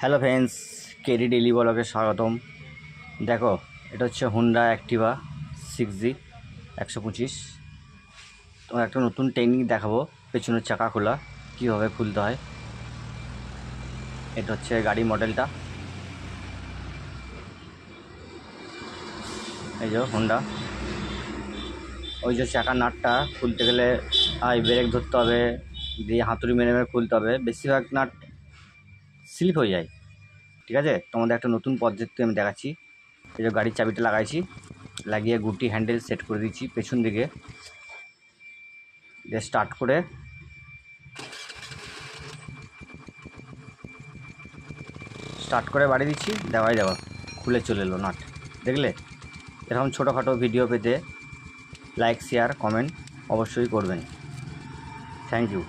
Hello friends, KD daily ব্লগে স্বাগতম। দেখো, এটা হচ্ছে হোন্ডা অ্যাক্টিভা 6G 125। তোমার একটা নতুন টেকনিক দেখাবো, পেছনের চাকা খোলা কীভাবে খুলতে হয়। এটা হচ্ছে গাড়ি মডেলটা, এই যে হোন্ডা। ওই যে চাকার নাটটা খুলতে গেলে ব্রেক ধরতে হবে, দিয়ে হাতুড়ি মেরে মেরে খুলতে হবে। বেশিরভাগ নাট স্লিপ হয়ে যায়। ঠিক আছে, তোমাদের একটা নতুন পদ্ধতি আমি দেখাচ্ছি। এই যে গাড়ির চাবিটা লাগাইছি, লাগিয়ে গুটি হ্যান্ডেল সেট করে দিচ্ছি পেছন দিকে, দিয়ে স্টার্ট করে বাড়ি দিচ্ছি, দেওয়াই দেওয়া খুলে চলে এলো নাট। দেখলে, এরকম ছোটোখাটো ভিডিও পেতে লাইক, শেয়ার, কমেন্ট অবশ্যই করবেন। Thank you.